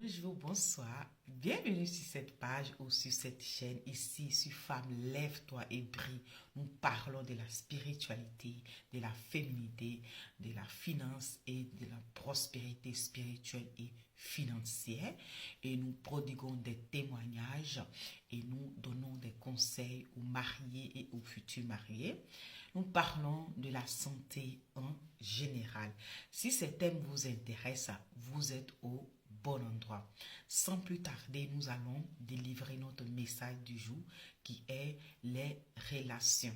Bonjour, bonsoir. Bienvenue sur cette page ou sur cette chaîne. Ici, sur Femme, lève-toi et brille. Nous parlons de la spiritualité, de la féminité, de la finance et de la prospérité spirituelle et financière. Et nous prodiguons des témoignages et nous donnons des conseils aux mariés et aux futurs mariés. Nous parlons de la santé en général. Si ces thèmes vous intéressent, vous êtes au bon endroit. Sans plus tarder, nous allons délivrer notre message du jour qui est les relations.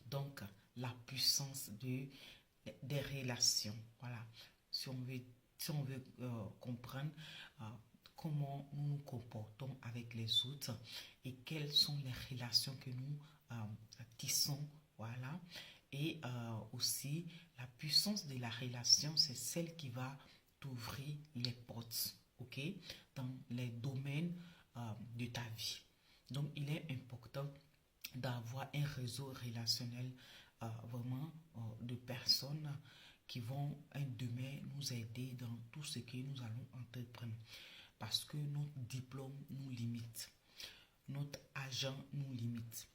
Donc, la puissance des relations. Voilà. Si on veut comprendre comment nous nous comportons avec les autres et quelles sont les relations que nous tissons. Voilà. Et aussi, la puissance de la relation, c'est celle qui va t'ouvrir les portes, ok, dans les domaines de ta vie. Donc, il est important d'avoir un réseau relationnel vraiment de personnes qui vont un demain nous aider dans tout ce que nous allons entreprendre. Parce que notre diplôme nous limite, notre agent nous limite.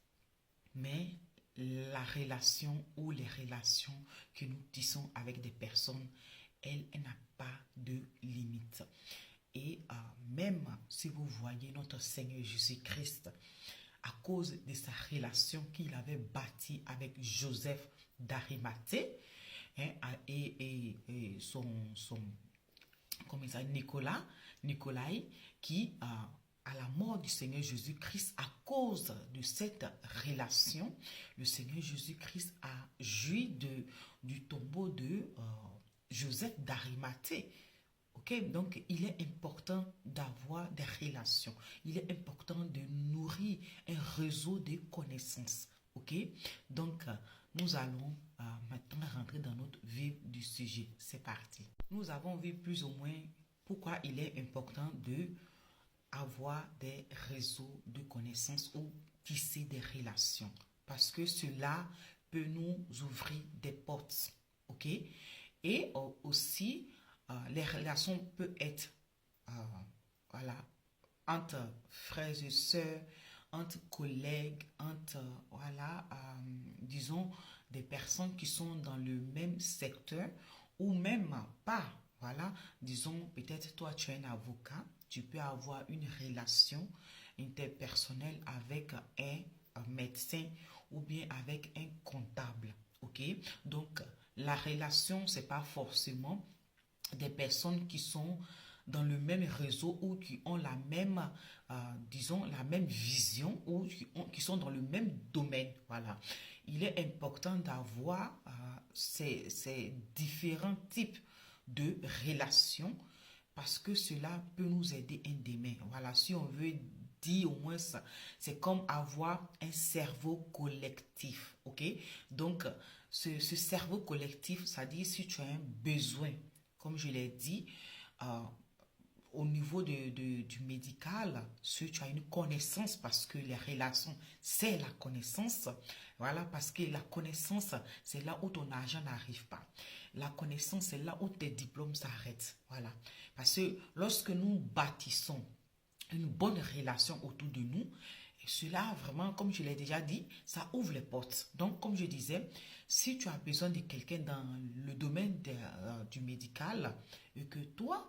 Mais la relation ou les relations que nous tissons avec des personnes, elle n'a pas de limite. Et même si vous voyez notre Seigneur Jésus-Christ, à cause de sa relation qu'il avait bâtie avec Joseph d'Arimathée, hein, et son comment ça, Nicolas, qui à la mort du Seigneur Jésus-Christ, à cause de cette relation, le Seigneur Jésus-Christ a joui du tombeau de Joseph d'Arimathée. Okay? Donc, il est important d'avoir des relations. Il est important de nourrir un réseau de connaissances. Okay? Donc, nous allons maintenant rentrer dans notre vif du sujet. C'est parti. Nous avons vu plus ou moins pourquoi il est important de avoir des réseaux de connaissances ou tisser des relations. Parce que cela peut nous ouvrir des portes. OK? Et aussi, les relations peuvent être voilà, entre frères et sœurs, entre collègues, entre, voilà, disons, des personnes qui sont dans le même secteur ou même pas. Voilà, disons, peut-être toi, tu es un avocat, tu peux avoir une relation interpersonnelle avec un médecin ou bien avec un comptable. OK? Donc, la relation, ce n'est pas forcément des personnes qui sont dans le même réseau ou qui ont la même, disons, la même vision ou qui sont dans le même domaine. Voilà. Il est important d'avoir ces différents types de relations parce que cela peut nous aider un demain. Voilà, si on veut dire au moins ça, c'est comme avoir un cerveau collectif, ok? Donc, ce cerveau collectif, ça dit si tu as un besoin, comme je l'ai dit, au niveau du médical, si tu as une connaissance, parce que les relations, c'est la connaissance, voilà, parce que la connaissance, c'est là où ton argent n'arrive pas. La connaissance, c'est là où tes diplômes s'arrêtent, voilà. Parce que lorsque nous bâtissons une bonne relation autour de nous, cela vraiment, comme je l'ai déjà dit, ça ouvre les portes. Donc, comme je disais, si tu as besoin de quelqu'un dans le domaine du médical et que toi,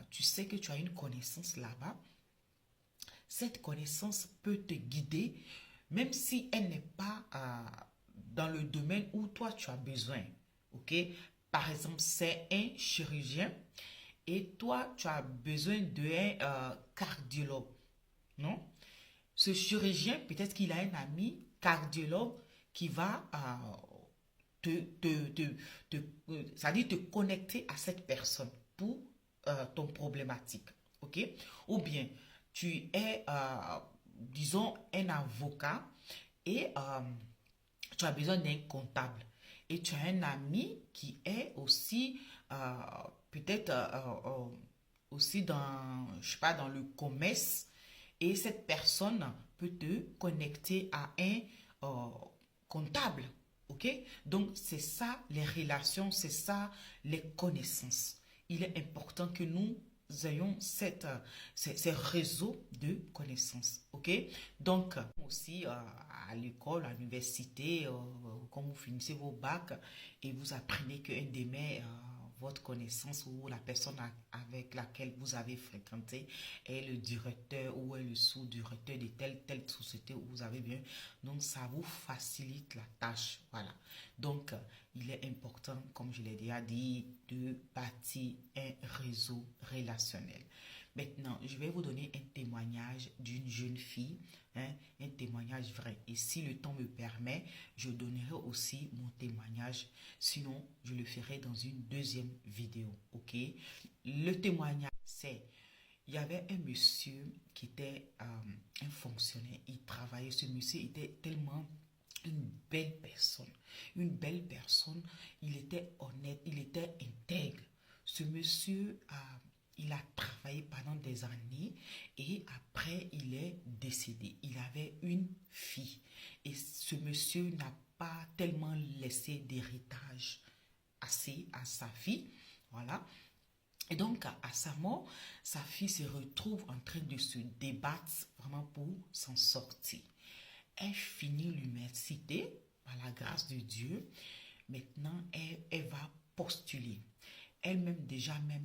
tu sais que tu as une connaissance là-bas, cette connaissance peut te guider, même si elle n'est pas dans le domaine où toi tu as besoin. Ok? Par exemple, c'est un chirurgien et toi tu as besoin d'un cardiologue. Non? Ce chirurgien, peut-être qu'il a un ami cardiologue qui va c'est-à-dire te connecter à cette personne pour ton problématique. OK? Ou bien, tu es, disons, un avocat et tu as besoin d'un comptable. Et tu as un ami qui est aussi peut-être aussi dans, je sais pas, dans le commerce. Et cette personne peut te connecter à un comptable. OK? Donc, c'est ça les relations, c'est ça les connaissances. Il est important que nous ayons ces réseaux de connaissances. OK? Donc, aussi à l'école, à l'université, quand vous finissez vos bacs et vous apprenez qu'un des votre connaissance ou la personne avec laquelle vous avez fréquenté est le directeur ou est le sous-directeur de telle société où vous avez bien. Donc, ça vous facilite la tâche. Voilà. Donc, il est important, comme je l'ai déjà dit, de bâtir un réseau relationnel. Maintenant, je vais vous donner un témoignage d'une jeune fille, un témoignage vrai. Et si le temps me permet, je donnerai aussi mon témoignage. Sinon, je le ferai dans une deuxième vidéo. OK? Le témoignage, c'est... Il y avait un monsieur qui était un fonctionnaire. Il travaillait. Ce monsieur était tellement une belle personne. Une belle personne. Il était honnête. Il était intègre. Ce monsieur il a travaillé pendant des années et après il est décédé. Il avait une fille et ce monsieur n'a pas tellement laissé d'héritage assez à sa fille. Voilà. Et donc, à sa mort, sa fille se retrouve en train de se débattre vraiment pour s'en sortir. Elle finit l'université, par la grâce de Dieu. Maintenant, elle va postuler. Elle-même, déjà, bon,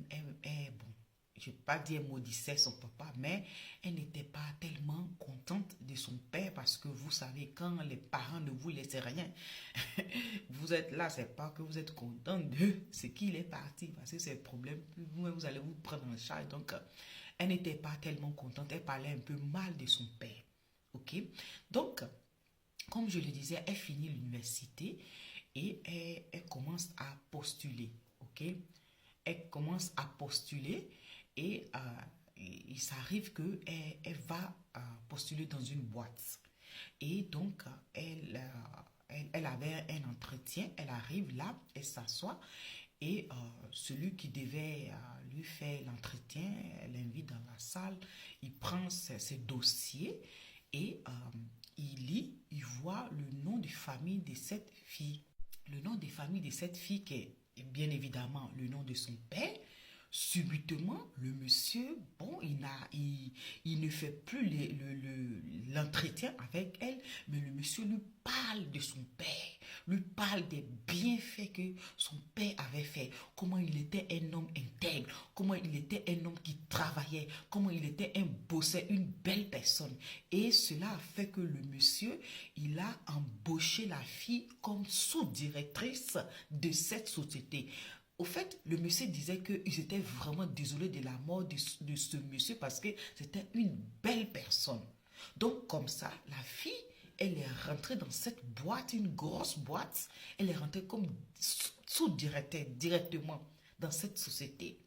je ne vais pas dire maudissait son papa, mais elle n'était pas tellement contente de son père parce que vous savez, quand les parents ne vous laissent rien, vous êtes là, c'est pas que vous êtes content de ce qu'il est parti parce que c'est le problème, vous allez vous prendre en charge. Donc, elle n'était pas tellement contente, elle parlait un peu mal de son père. Ok? Donc, comme je le disais, elle finit l'université et elle commence à postuler. Ok? Elle commence à postuler et il s'arrive qu'elle va postuler dans une boîte. Et donc, elle avait un entretien, elle arrive là, elle s'assoit et celui qui devait lui faire l'entretien, l'invite dans la salle, il prend ses dossiers et il lit, il voit le nom de famille de cette fille. Le nom de famille de cette fille qui est bien évidemment le nom de son père. Subitement, le monsieur, bon, il ne fait plus l'entretien avec elle, mais le monsieur lui parle de son père, lui parle des bienfaits que son père avait fait, comment il était un homme intègre, comment il était un homme qui travaillait, comment il était un bosseur, une belle personne. Et cela a fait que le monsieur, il a embauché la fille comme sous-directrice de cette société. Au fait, le monsieur disait qu'ils étaient vraiment désolés de la mort de ce monsieur parce que c'était une belle personne. Donc, comme ça, la fille, elle est rentrée dans cette boîte, une grosse boîte. Elle est rentrée comme sous-directeur directement dans cette société.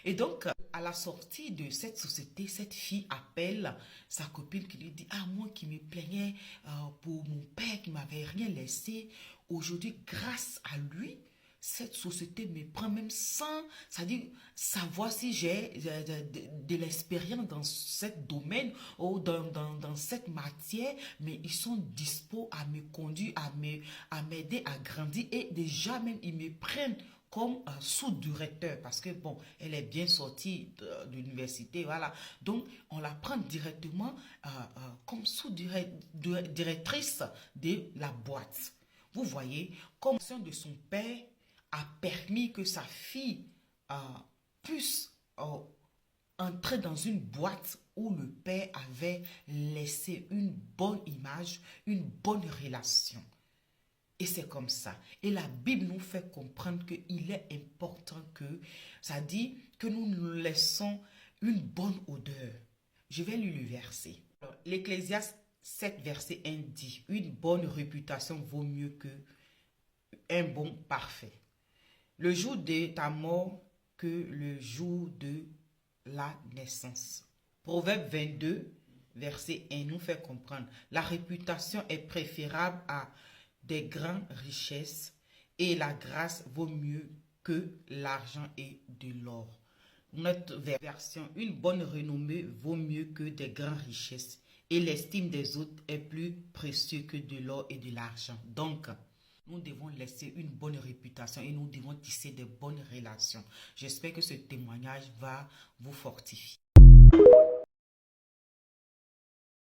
Et donc, à la sortie de cette société, cette fille appelle sa copine qui lui dit « Ah, moi qui me plaignais pour mon père qui m'avait rien laissé, aujourd'hui, grâce à lui, cette société me prend même sans, c'est-à-dire savoir si j'ai de l'expérience dans ce domaine ou dans cette matière, mais ils sont dispo à me conduire, à m'aider à grandir et déjà même ils me prennent comme sous-directeur parce que bon, elle est bien sortie de l'université, voilà. Donc, on la prend directement comme sous-directrice de la boîte. Vous voyez, comme l'action de son père a permis que sa fille puisse entrer dans une boîte où le père avait laissé une bonne image, une bonne relation. Et c'est comme ça. Et la Bible nous fait comprendre qu'il est important que, ça dit que nous laissons une bonne odeur. Je vais lire le verset. L'Ecclésiaste 7, verset 1 dit, une bonne réputation vaut mieux que un bon parfait. Le jour de ta mort que le jour de la naissance. Proverbe 22, verset 1 nous fait comprendre. La réputation est préférable à des grandes richesses et la grâce vaut mieux que l'argent et de l'or. Notre version, une bonne renommée vaut mieux que des grandes richesses et l'estime des autres est plus précieux que de l'or et de l'argent. Donc, nous devons laisser une bonne réputation et nous devons tisser de bonnes relations. J'espère que ce témoignage va vous fortifier.